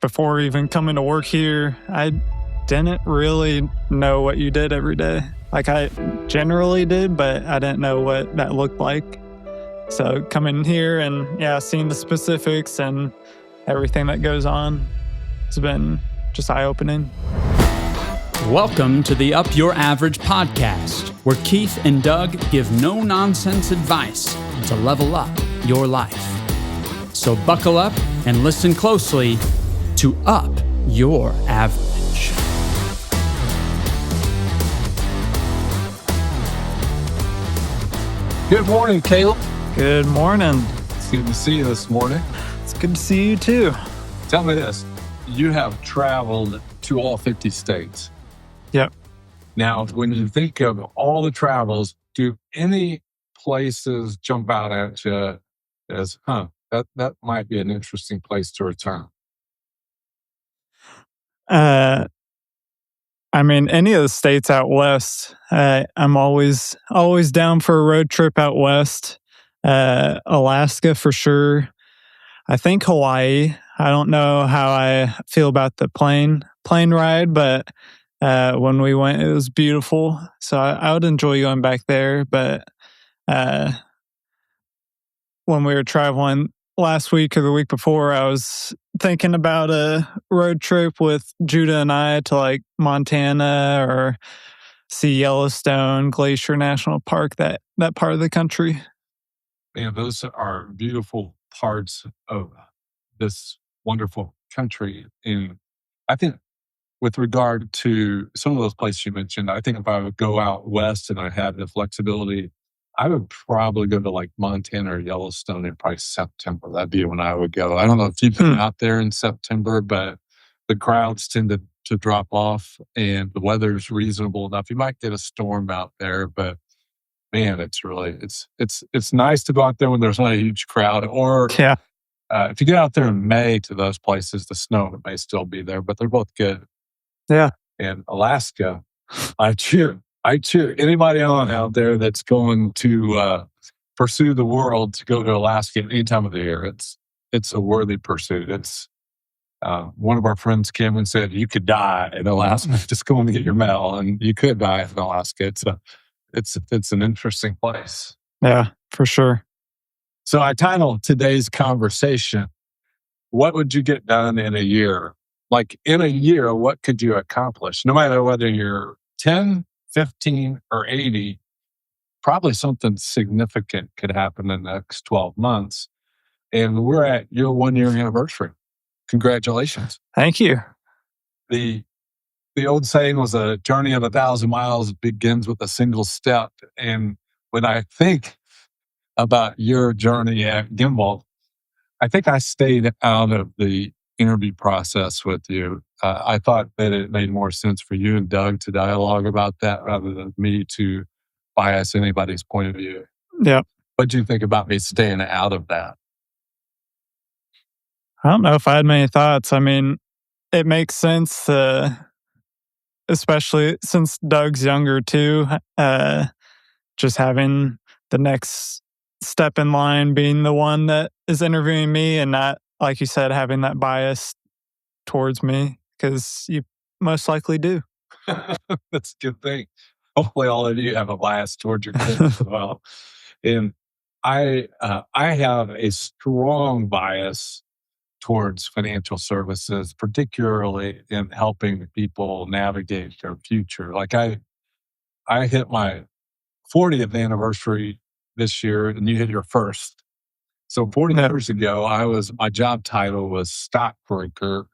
before even coming to work here, I didn't really know what you did every day. Like I generally did, but I didn't know what that looked like. So coming here and seeing the specifics and everything that goes on, it's been just eye-opening. Welcome to the Up Your Average podcast, where Keith and Doug give no-nonsense advice to level up your life. So buckle up and listen closely to Up Your Average. Good morning, Caleb. Good morning. It's good to see you this morning. It's good to see you too. Tell me this. You have traveled to all 50 states. Yep. Now, when you think of all the travels, do any places jump out at you as, that might be an interesting place to return? I mean, any of the states out west, I'm always down for a road trip out west. Alaska for sure. I think Hawaii. I don't know how I feel about the plane ride, but when we went, it was beautiful. So I would enjoy going back there. But when we were traveling last week or the week before, I was thinking about a road trip with Judah and I to like Montana or see Yellowstone Glacier National Park, that part of the country. Man, those are beautiful parts of this wonderful country. And I think with regard to some of those places you mentioned, I think if I would go out west and I had the flexibility, I would probably go to like Montana or Yellowstone in probably September. That'd be when I would go. I don't know if you've been out there in September, but the crowds tend to drop off and the weather's reasonable enough. You might get a storm out there, but man, it's really, it's nice to go out there when there's not a huge crowd. Or if you get out there in May to those places, the snow may still be there, but they're both good. Yeah. And Alaska, I cheer anybody on out there that's going to pursue the world to go to Alaska at any time of the year. It's a worthy pursuit. It's one of our friends came and said you could die in Alaska just going to get your medal, and you could die in Alaska. It's an interesting place. Yeah, for sure. So I titled today's conversation, "What would you get done in a year?" Like in a year, what could you accomplish? No matter whether you're 10, 15, or 80, probably something significant could happen in the next 12 months. And we're at your 1-year anniversary. Congratulations. Thank you. The old saying was a journey of 1,000 miles begins with a single step. And when I think about your journey at Gimbal, I think I stayed out of the interview process with you. I thought that it made more sense for you and Doug to dialogue about that rather than me to bias anybody's point of view. Yeah. What do you think about me staying out of that? I don't know if I had many thoughts. I mean, it makes sense, especially since Doug's younger too, just having the next step in line being the one that is interviewing me and not, like you said, having that bias towards me, because you most likely do. That's a good thing. Hopefully all of you have a bias towards your kids as well. And I have a strong bias towards financial services, particularly in helping people navigate their future. Like I hit my 40th anniversary this year, and you hit your first. So 40 years ago, my job title was stockbroker.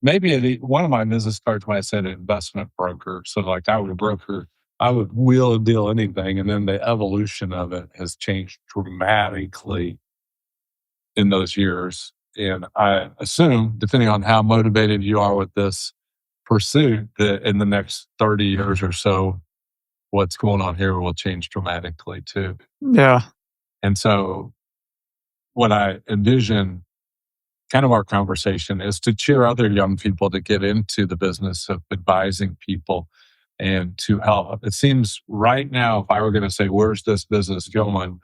Maybe one of my business cards when I said investment broker. So like I would wheel and deal anything. And then the evolution of it has changed dramatically in those years. And I assume, depending on how motivated you are with this pursuit, that in the next 30 years or so, what's going on here will change dramatically too. Yeah. And so what I envision kind of our conversation is to cheer other young people to get into the business of advising people and to help. It seems right now, if I were going to say, where's this business going?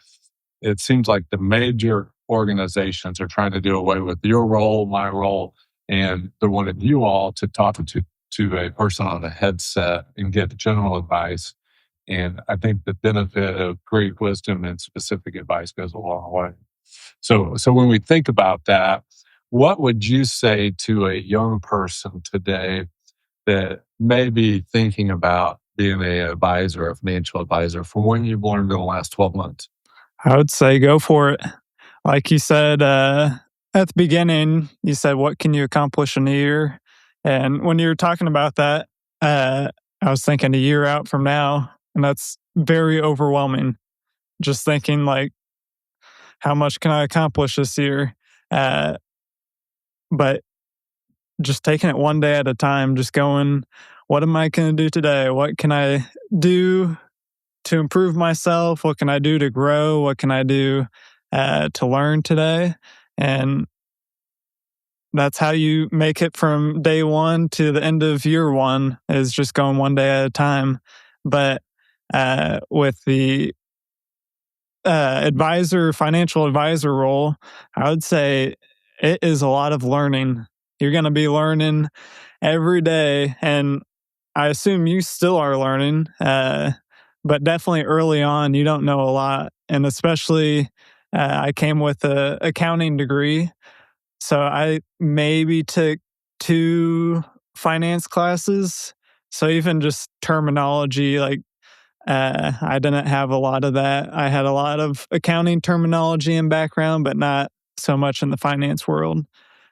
It seems like the major organizations are trying to do away with your role, my role, and they wanted you all to talk to a person on a headset and get general advice. And I think the benefit of great wisdom and specific advice goes a long way. So when we think about that, what would you say to a young person today that may be thinking about being an advisor, a financial advisor, from what you've learned in the last 12 months? I would say go for it. Like you said at the beginning, you said, what can you accomplish in a year? And when you were talking about that, I was thinking a year out from now, and that's very overwhelming. Just thinking like, how much can I accomplish this year? But just taking it one day at a time, just going, what am I going to do today? What can I do to improve myself? What can I do to grow? What can I do to learn today? And that's how you make it from day one to the end of year one, is just going one day at a time. But with the financial advisor role, I would say it is a lot of learning. You're going to be learning every day. And I assume you still are learning, but definitely early on, you don't know a lot. And especially, I came with an accounting degree. So I maybe took 2 finance classes. So even just terminology, like I didn't have a lot of that. I had a lot of accounting terminology and background, but not so much in the finance world.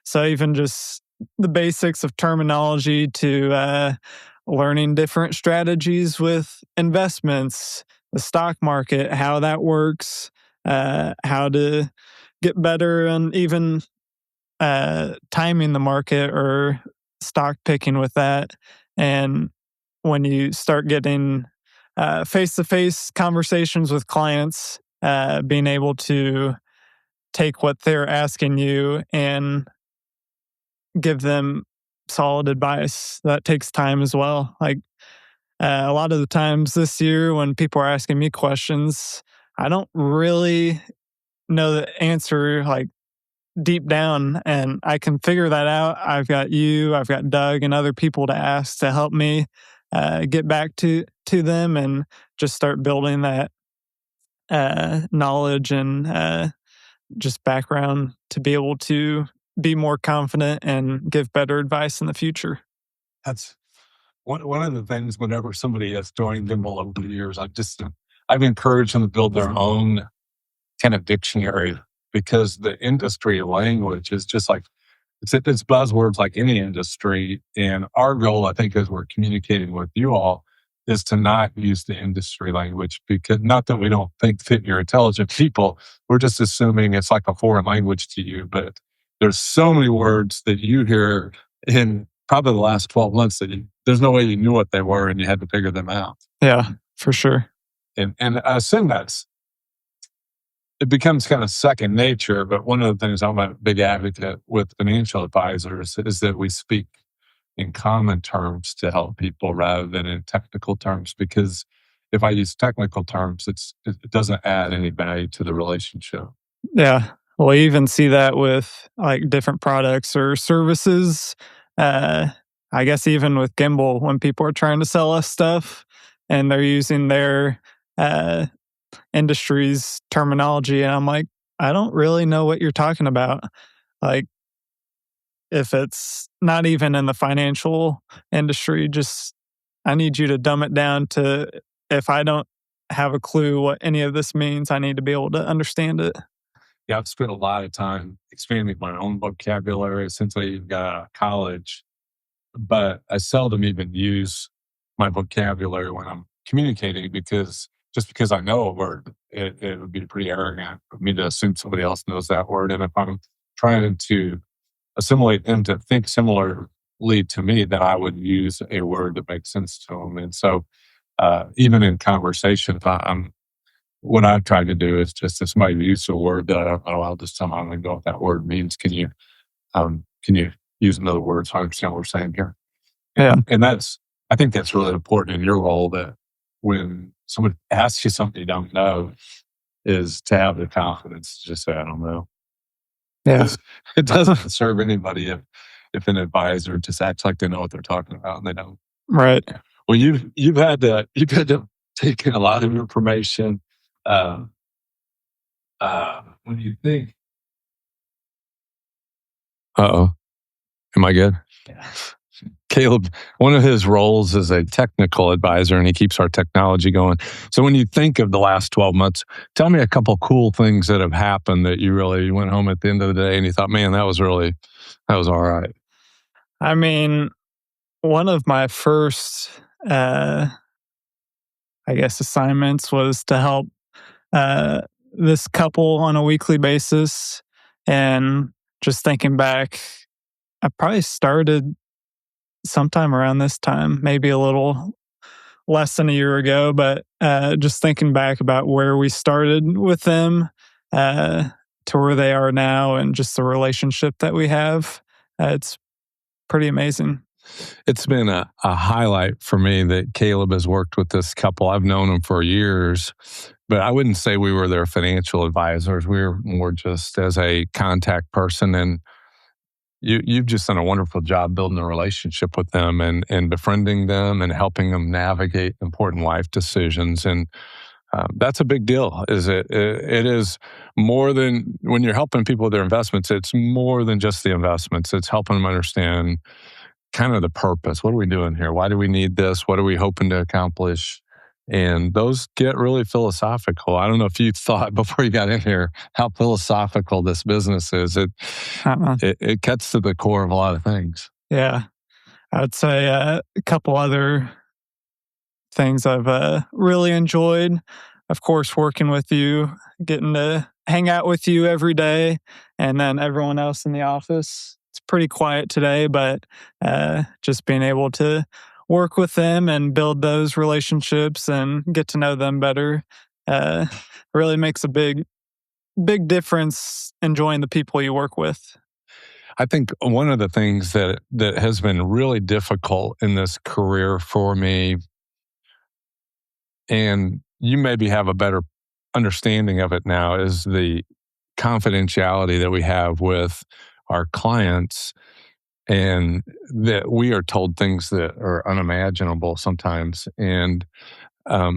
So even just the basics of terminology to learning different strategies with investments, the stock market, how that works, how to get better, and even timing the market or stock picking with that. And when you start getting face-to-face conversations with clients, being able to take what they're asking you and give them solid advice, that takes time as well. Like a lot of the times this year when people are asking me questions, I don't really know the answer like deep down, and I can figure that out. I've got you, I've got Doug and other people to ask to help me get back to them and just start building that knowledge and just background to be able to be more confident and give better advice in the future. That's one of the things whenever somebody has joined Gimbal over the years, I've encouraged them to build their own kind of dictionary, because the industry language is just like, it's buzzwords like any industry. And our goal, I think, as we're communicating with you all, is to not use the industry language, because not that we don't think that you're intelligent people, we're just assuming it's like a foreign language to you. But there's so many words that you hear in probably the last 12 months that there's no way you knew what they were and you had to figure them out. Yeah, for sure. And I assume it becomes kind of second nature. But one of the things I'm a big advocate with financial advisors is that we speak in common terms to help people rather than in technical terms, because if I use technical terms, it doesn't add any value to the relationship. Yeah. Well, you even see that with like different products or services. I guess even with Gimbal, when people are trying to sell us stuff and they're using their industry's terminology, and I'm like, I don't really know what you're talking about. Like, if it's not even in the financial industry, just I need you to dumb it down to, if I don't have a clue what any of this means, I need to be able to understand it. Yeah, I've spent a lot of time expanding my own vocabulary since I got out of college, but I seldom even use my vocabulary when I'm communicating, because just because I know a word, it would be pretty arrogant for me to assume somebody else knows that word. And if I'm trying to assimilate them to think similarly to me, then I would use a word that makes sense to them. And so even in conversation, what I've tried to do is just, if somebody uses a word that I don't know, I'll just somehow know what that word means. Can you use another word so I understand what we're saying here? Yeah. And I think that's really important in your role, that when someone asks you something you don't know, is to have the confidence to just say, I don't know. Yeah. It doesn't serve anybody if an advisor just acts like they know what they're talking about and they don't. Right. Well, you've had to take in a lot of information. When you think, am I good? Yeah. Caleb, one of his roles is a technical advisor, and he keeps our technology going. So when you think of the last 12 months, tell me a couple cool things that have happened that you went home at the end of the day and you thought, man, that was all right. I mean, one of my first, assignments was to help this couple on a weekly basis. And just thinking back, I probably started sometime around this time, maybe a little less than a year ago, but just thinking back about where we started with them to where they are now and just the relationship that we have, it's pretty amazing. It's been a highlight for me that Caleb has worked with this couple. I've known them for years, but I wouldn't say we were their financial advisors. We were more just as a contact person. And you've just done a wonderful job building a relationship with them and befriending them and helping them navigate important life decisions. And that's a big deal. It is more than when you're helping people with their investments. It's more than just the investments. It's helping them understand kind of the purpose. What are we doing here? Why do we need this? What are we hoping to accomplish? And those get really philosophical. I don't know if you thought before you got in here how philosophical this business is. It gets to the core of a lot of things. Yeah. I would say a couple other things I've really enjoyed. Of course, working with you, getting to hang out with you every day, and then everyone else in the office. It's pretty quiet today, but just being able to work with them and build those relationships and get to know them better really makes a big difference enjoying the people you work with. I think one of the things that has been really difficult in this career for me, and you maybe have a better understanding of it now, is the confidentiality that we have with our clients, and that we are told things that are unimaginable sometimes. And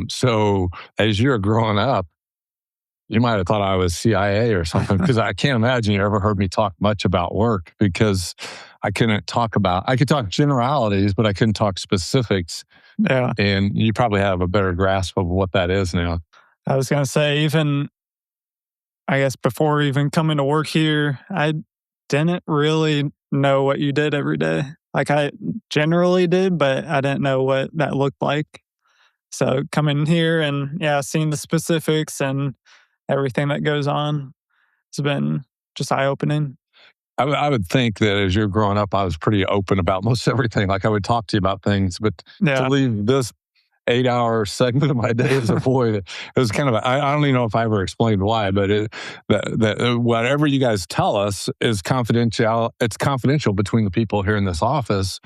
so as you're growing up, you might have thought I was CIA or something, because I can't imagine you ever heard me talk much about work, because I could talk generalities, but I couldn't talk specifics. Yeah. And you probably have a better grasp of what that is now. I was going to say, even, I guess, before even coming to work here, I didn't really know what you did every day. Like, I generally did, but I didn't know what that looked like. So coming here and seeing the specifics and everything that goes on, it's been just eye-opening. I would think that as you're growing up, I was pretty open about most everything. Like, I would talk to you about things, but to leave this 8-hour segment of my day as a boy, it was kind of, I don't even know if I ever explained why, but that whatever you guys tell us is confidential. It's confidential between the people here in this office.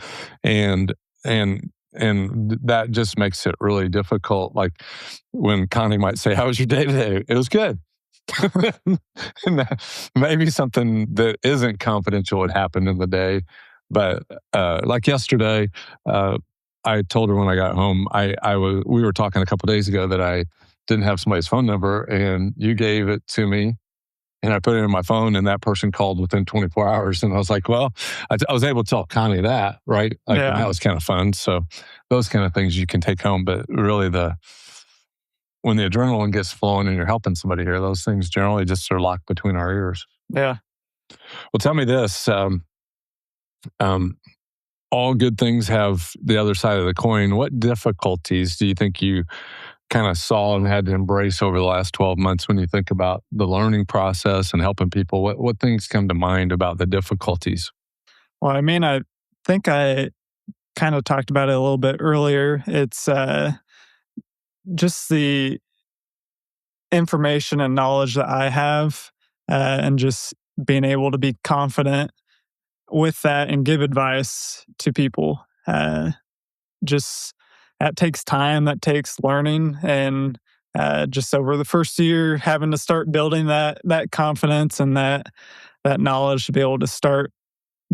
And that just makes it really difficult. Like when Connie might say, "How was your day today?" It was good. Maybe something that isn't confidential would happen in the day. But like yesterday, I told her when I got home, we were talking a couple of days ago that I didn't have somebody's phone number, and you gave it to me, and I put it in my phone, and that person called within 24 hours. And I was like, well, I was able to tell Connie that, right? That was kind of fun. So those kind of things you can take home, but really when the adrenaline gets flowing and you're helping somebody here, those things generally just are locked between our ears. Yeah. Well, tell me this. All good things have the other side of the coin. What difficulties do you think you kind of saw and had to embrace over the last 12 months when you think about the learning process and helping people? What things come to mind about the difficulties? Well, I mean, I think I kind of talked about it a little bit earlier. It's just the information and knowledge that I have, and just being able to be confident with that and give advice to people. Just that takes time, that takes learning, and just over the first year, having to start building that confidence and that knowledge to be able to start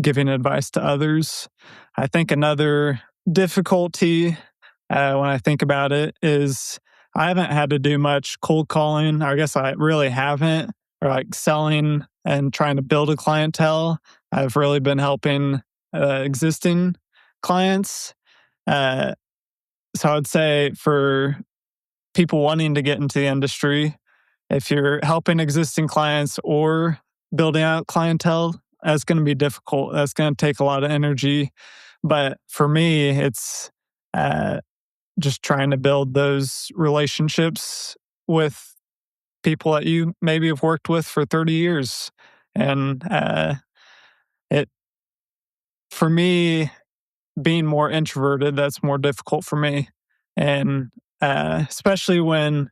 giving advice to others. I think another difficulty when I think about it is I haven't had to do much cold calling. I guess I really haven't, or like selling and trying to build a clientele. I've really been helping existing clients. So I'd say for people wanting to get into the industry, if you're helping existing clients or building out clientele, that's going to be difficult. That's going to take a lot of energy. But for me, it's just trying to build those relationships with people that you maybe have worked with for 30 years. And it, for me, being more introverted, that's more difficult for me. And especially when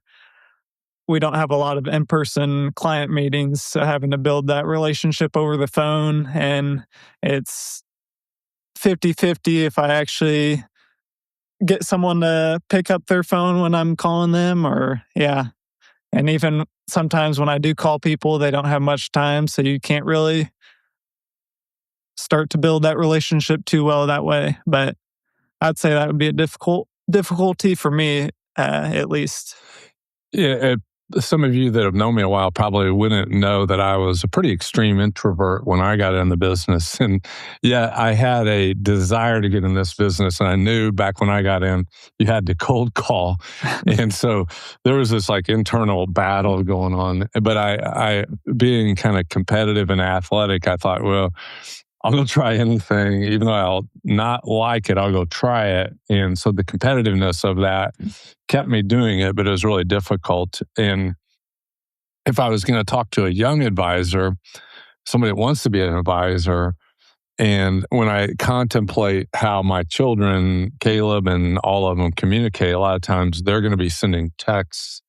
we don't have a lot of in-person client meetings, so having to build that relationship over the phone, and it's 50-50 if I actually get someone to pick up their phone when I'm calling them, or and even sometimes when I do call people, they don't have much time, so you can't really start to build that relationship too well that way. But I'd say that would be a difficulty for me, at least. Yeah, some of you that have known me a while probably wouldn't know that I was a pretty extreme introvert when I got in the business. And I had a desire to get in this business. And I knew back when I got in, you had to cold call. And so there was this like internal battle going on. But I being kind of competitive and athletic, I thought, well, I'll go try anything, even though I'll not like it, I'll go try it. And so the competitiveness of that kept me doing it, but it was really difficult. And if I was going to talk to a young advisor, somebody that wants to be an advisor, and when I contemplate how my children, Caleb and all of them communicate, a lot of times they're going to be sending texts,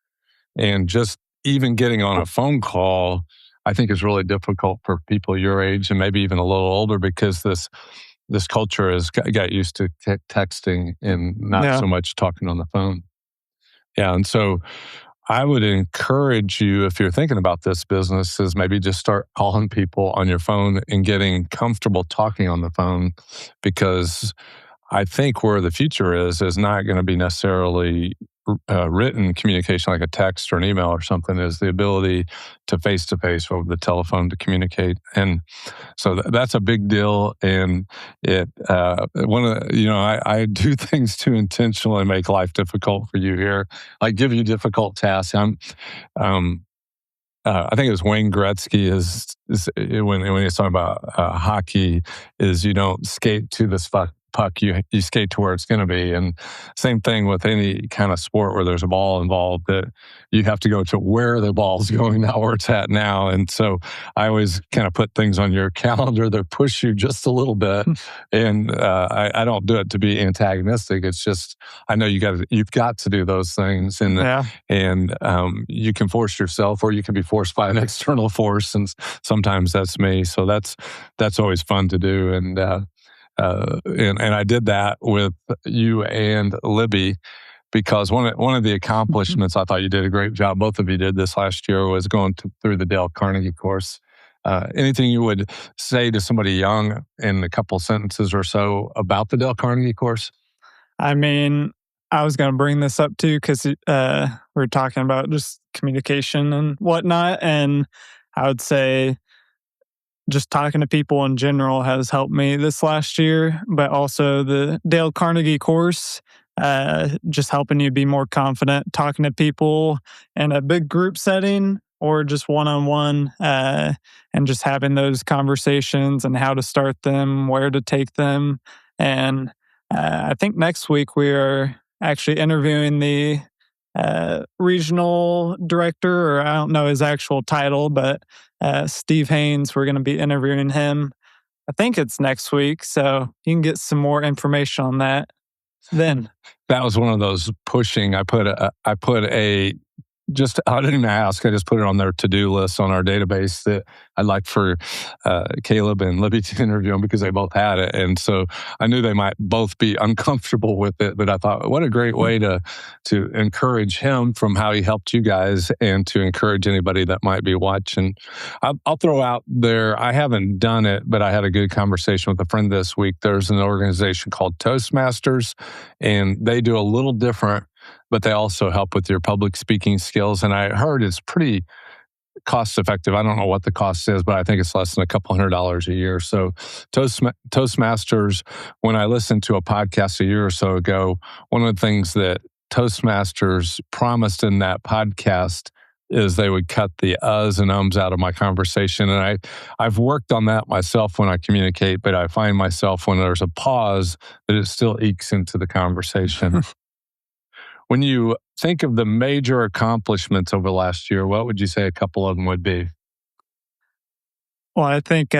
and just even getting on a phone call, I think is really difficult for people your age and maybe even a little older, because this culture has got used to texting and not so much talking on the phone. Yeah, and so I would encourage you, if you're thinking about this business, is maybe just start calling people on your phone and getting comfortable talking on the phone, because I think where the future is not going to be necessarily written communication like a text or an email or something, is the ability to face-to-face over the telephone to communicate. And so that's a big deal. And it, I do things to intentionally make life difficult for you here. I give you difficult tasks. I think it was Wayne Gretzky is when he's talking about hockey, is you don't skate to the puck, you skate to where it's going to be. And same thing with any kind of sport where there's a ball involved, that you have to go to where the ball's going, not where it's at now. And so I always kind of put things on your calendar that push you just a little bit. And I don't do it to be antagonistic. It's just, I know you've got to do those things. And you can force yourself, or you can be forced by an external force. And sometimes that's me. So that's always fun to do. And I did that with you and Libby, because one of the accomplishments, I thought you did a great job, both of you did this last year, was going through the Dale Carnegie course. Anything you would say to somebody young in a couple sentences or so about the Dale Carnegie course? I mean, I was going to bring this up too, because we're talking about just communication and whatnot. And I would say just talking to people in general has helped me this last year, but also the Dale Carnegie course, just helping you be more confident talking to people in a big group setting or just one-on-one, and just having those conversations and how to start them, where to take them. And I think next week we are actually interviewing the regional director, or I don't know his actual title, but Steve Haynes, we're going to be interviewing him. I think it's next week, so you can get some more information on that then. That was one of those pushing. I put a I didn't ask. I just put it on their to-do list on our database that I'd like for Caleb and Libby to interview them because they both had it. And so I knew they might both be uncomfortable with it, but I thought, what a great way to encourage him from how he helped you guys and to encourage anybody that might be watching. I'll throw out there, I haven't done it, but I had a good conversation with a friend this week. There's an organization called Toastmasters, and they do a little different, but they also help with your public speaking skills. And I heard it's pretty cost effective. I don't know what the cost is, but I think it's less than a couple $100 a year. So Toastmasters, when I listened to a podcast a year or so ago, one of the things that Toastmasters promised in that podcast is they would cut the uhs and ums out of my conversation. And I've worked on that myself when I communicate, but I find myself when there's a pause that it still ekes into the conversation. When you think of the major accomplishments over the last year, what would you say a couple of them would be? Well, I think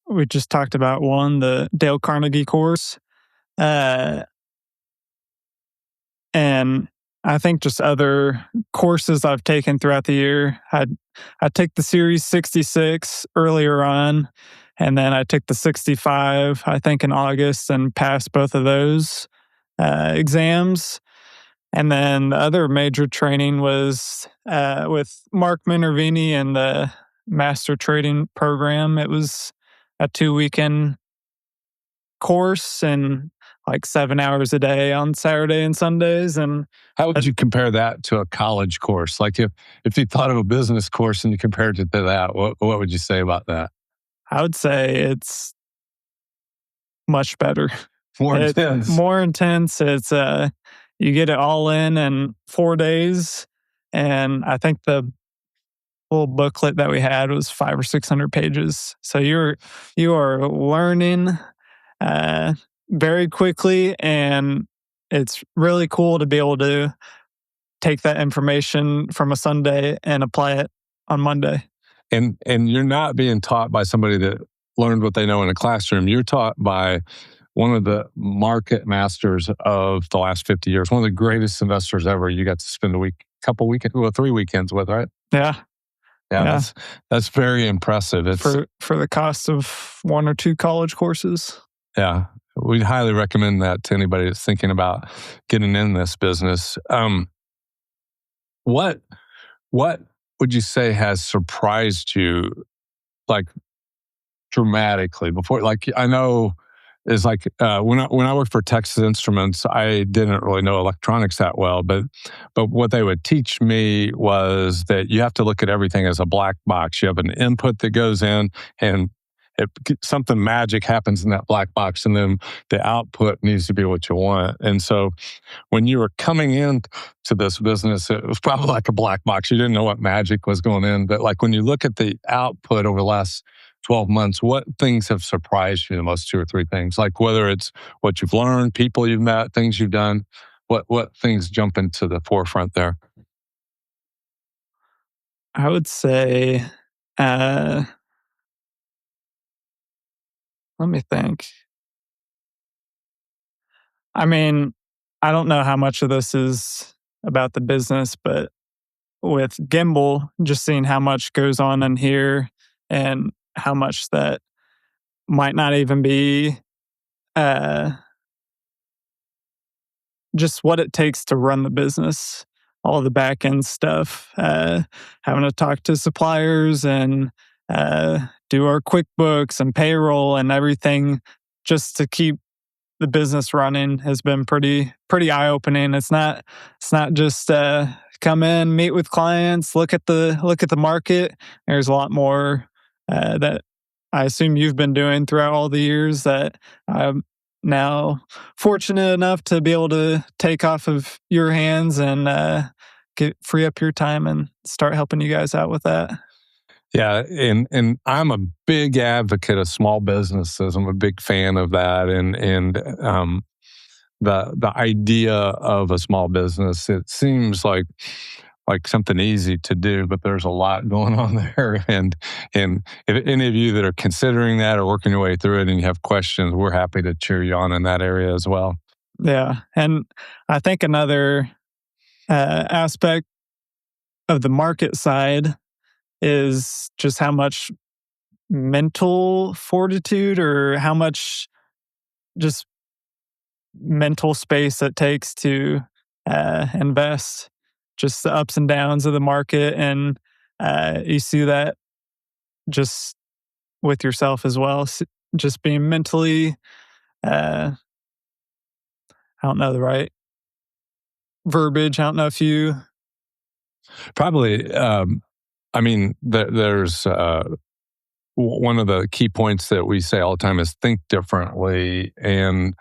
we just talked about one, the Dale Carnegie course. And I think just other courses I've taken throughout the year. I took the Series 66 earlier on, and then I took the 65, I think, in August and passed both of those exams. And then the other major training was with Mark Minervini and the Master Trading Program. It was a 2-weekend course and like 7 hours a day on Saturday and Sundays. And how would you compare that to a college course? Like if you thought of a business course and you compared it to that, what would you say about that? I would say it's much better. More intense. More intense. It's you get it all in 4 days. And I think the little booklet that we had was 500 or 600 pages. So you are learning very quickly, and it's really cool to be able to take that information from a Sunday and apply it on Monday. And you're not being taught by somebody that learned what they know in a classroom. You're taught by one of the market masters of the last 50 years, one of the greatest investors ever. You got to spend 3 weekends with, right? Yeah. That's very impressive. It's for the cost of 1 or 2 college courses. Yeah, we'd highly recommend that to anybody that's thinking about getting in this business. What would you say has surprised you, like, dramatically before? Like, I know is like when I worked for Texas Instruments, I didn't really know electronics that well, but what they would teach me was that you have to look at everything as a black box. You have an input that goes in, and something magic happens in that black box, and then the output needs to be what you want. And so when you were coming in to this business, it was probably like a black box. You didn't know what magic was going in. But like when you look at the output over the last 12 months, what things have surprised you the most? 2 or 3 things, like whether it's what you've learned, people you've met, things you've done, what things jump into the forefront there? I would say, let me think. I mean, I don't know how much of this is about the business, but with Gimbal, just seeing how much goes on in here and how much that might not even be just what it takes to run the business, all the back end stuff, having to talk to suppliers and do our QuickBooks and payroll and everything just to keep the business running has been pretty eye opening. It's not just come in, meet with clients, look at the market. There's a lot more that I assume you've been doing throughout all the years that I'm now fortunate enough to be able to take off of your hands and free up your time and start helping you guys out with that. Yeah, and I'm a big advocate of small businesses. I'm a big fan of that, and the idea of a small business. It seems like something easy to do, but there's a lot going on there. And if any of you that are considering that or working your way through it and you have questions, we're happy to cheer you on in that area as well. Yeah, and I think another aspect of the market side is just how much mental fortitude or how much just mental space it takes to invest, just the ups and downs of the market. And you see that just with yourself as well, just being mentally, I don't know the right verbiage. I don't know if you... Probably, I mean, there's one of the key points that we say all the time is think differently. And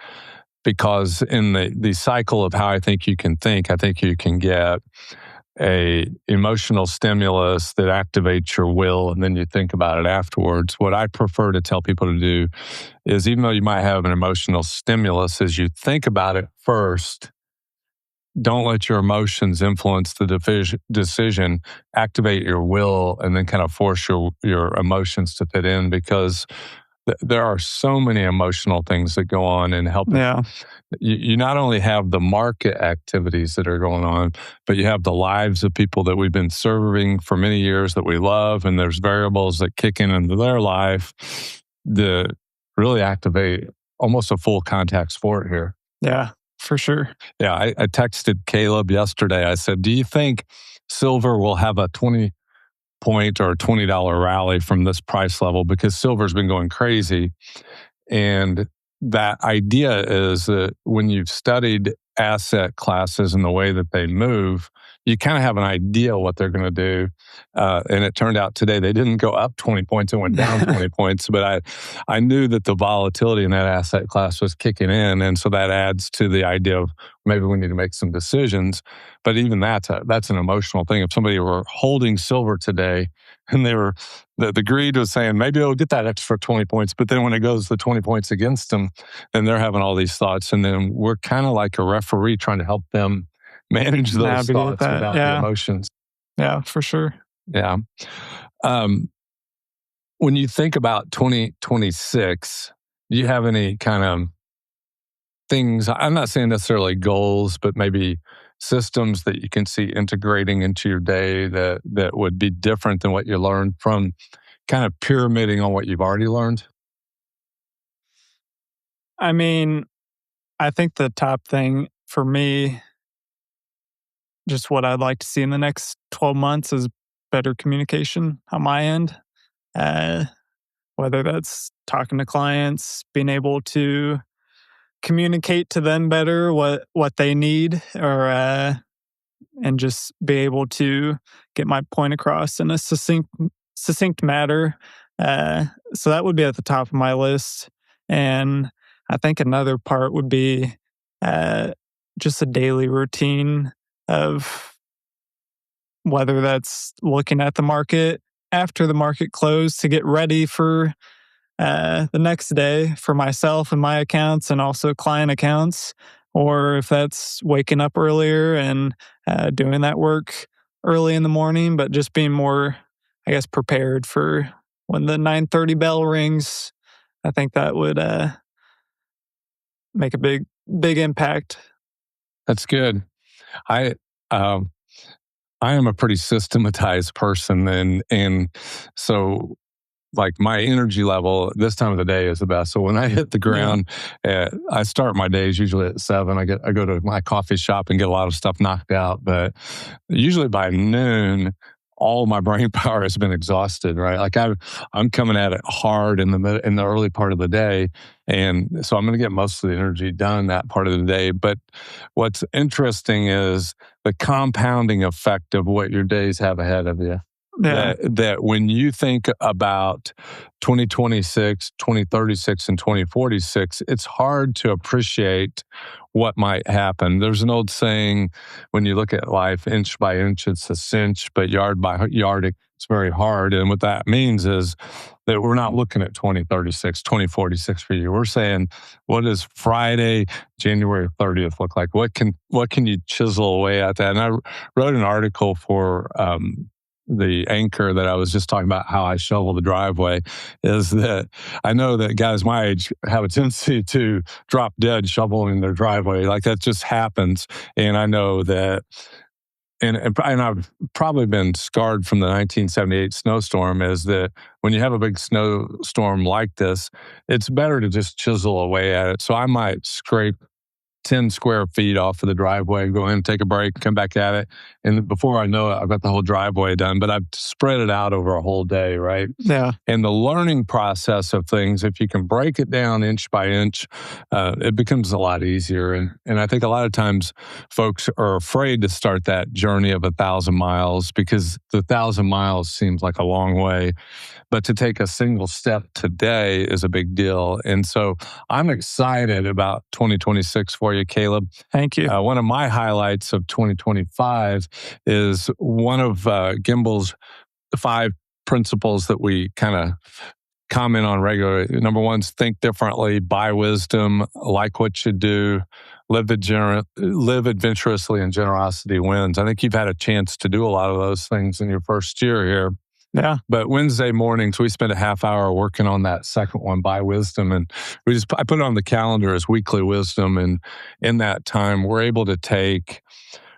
because in the cycle of how I think you can think, I think you can get a emotional stimulus that activates your will, and then you think about it afterwards. What I prefer to tell people to do is, even though you might have an emotional stimulus, is you think about it first. Don't let your emotions influence the decision. Activate your will, and then kind of force your emotions to fit in, because there are so many emotional things that go on and help. Yeah. You not only have the market activities that are going on, but you have the lives of people that we've been serving for many years that we love, and there's variables that kick in into their life that really activate almost a full contact sport here. Yeah, for sure. Yeah, I texted Caleb yesterday. I said, do you think silver will have a 20-point or $20 rally from this price level? Because silver's been going crazy. And that idea is that when you've studied asset classes and the way that they move, you kind of have an idea what they're going to do. And it turned out today they didn't go up 20 points, it went down 20 points. But I knew that the volatility in that asset class was kicking in. And so that adds to the idea of maybe we need to make some decisions. But even that's an emotional thing. If somebody were holding silver today and the greed was saying, maybe they'll get that extra 20 points. But then when it goes the 20 points against them, then they're having all these thoughts. And then we're kind of like a referee trying to help them manage those Navigate thoughts that. without the emotions. Yeah, for sure. Yeah. When you think about 2026, do you have any kind of things, I'm not saying necessarily goals, but maybe systems that you can see integrating into your day that would be different than what you learned from kind of pyramiding on what you've already learned? I mean, I think the top thing for me, just what I'd like to see in the next 12 months, is better communication on my end. Whether that's talking to clients, being able to communicate to them better what they need, or and just be able to get my point across in a succinct matter. So that would be at the top of my list. And I think another part would be just a daily routine of whether that's looking at the market after the market closed to get ready for the next day for myself and my accounts and also client accounts, or if that's waking up earlier and doing that work early in the morning, but just being more, I guess, prepared for when the 9:30 bell rings. I think that would make a big impact. That's good. I am a pretty systematized person, and so like my energy level this time of the day is the best. So when I hit the ground, I start my days usually at 7. I go to my coffee shop and get a lot of stuff knocked out, but usually by noon, all my brain power has been exhausted, right? Like I'm coming at it hard in the early part of the day. And so I'm going to get most of the energy done that part of the day. But what's interesting is the compounding effect of what your days have ahead of you. Yeah. That when you think about 2026, 2036, and 2046, it's hard to appreciate what might happen. There's an old saying, when you look at life, inch by inch, it's a cinch, but yard by yard, it's very hard. And what that means is that we're not looking at 2036, 2046 for you. We're saying, what does Friday, January 30th look like? What can you chisel away at that? And I wrote an article for the anchor that I was just talking about, how I shovel the driveway, is that I know that guys my age have a tendency to drop dead shoveling their driveway. Like that just happens. And I know that and I've probably been scarred from the 1978 snowstorm, is that when you have a big snowstorm like this, it's better to just chisel away at it. So I might scrape 10 square feet off of the driveway, go in, take a break, come back at it. And before I know it, I've got the whole driveway done, but I've spread it out over a whole day, right? Yeah. And the learning process of things, if you can break it down inch by inch, it becomes a lot easier. And I think a lot of times folks are afraid to start that journey of 1,000 miles because the 1,000 miles seems like a long way. But to take a single step today is a big deal. And so I'm excited about 2026 for you, Caleb. Thank you. One of my highlights of 2025 is one of Gimbel's 5 principles that we kind of comment on regularly. Number 1 is think differently, buy wisdom, like what you do, live adventurously, and generosity wins. I think you've had a chance to do a lot of those things in your first year here. Yeah. But Wednesday mornings, we spend a half hour working on that second one, buy wisdom. And I put it on the calendar as weekly wisdom. And in that time, we're able to take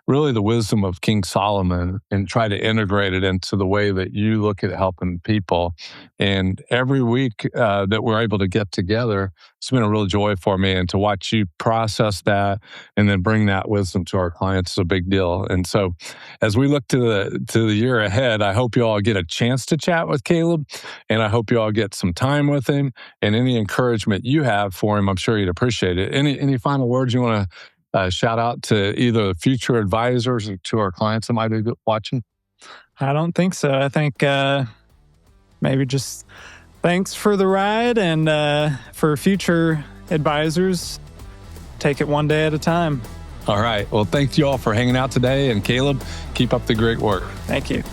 really the wisdom of King Solomon and try to integrate it into the way that you look at helping people. And every week that we're able to get together, it's been a real joy for me. And to watch you process that and then bring that wisdom to our clients is a big deal. And so as we look to the year ahead, I hope you all get a chance to chat with Caleb, and I hope you all get some time with him, and any encouragement you have for him, I'm sure he'd appreciate it. Any final words you want to shout out to either future advisors or to our clients that might be watching? I don't think so. I think maybe just thanks for the ride, and for future advisors, take it one day at a time. All right. Well, thank you all for hanging out today. And Caleb, keep up the great work. Thank you.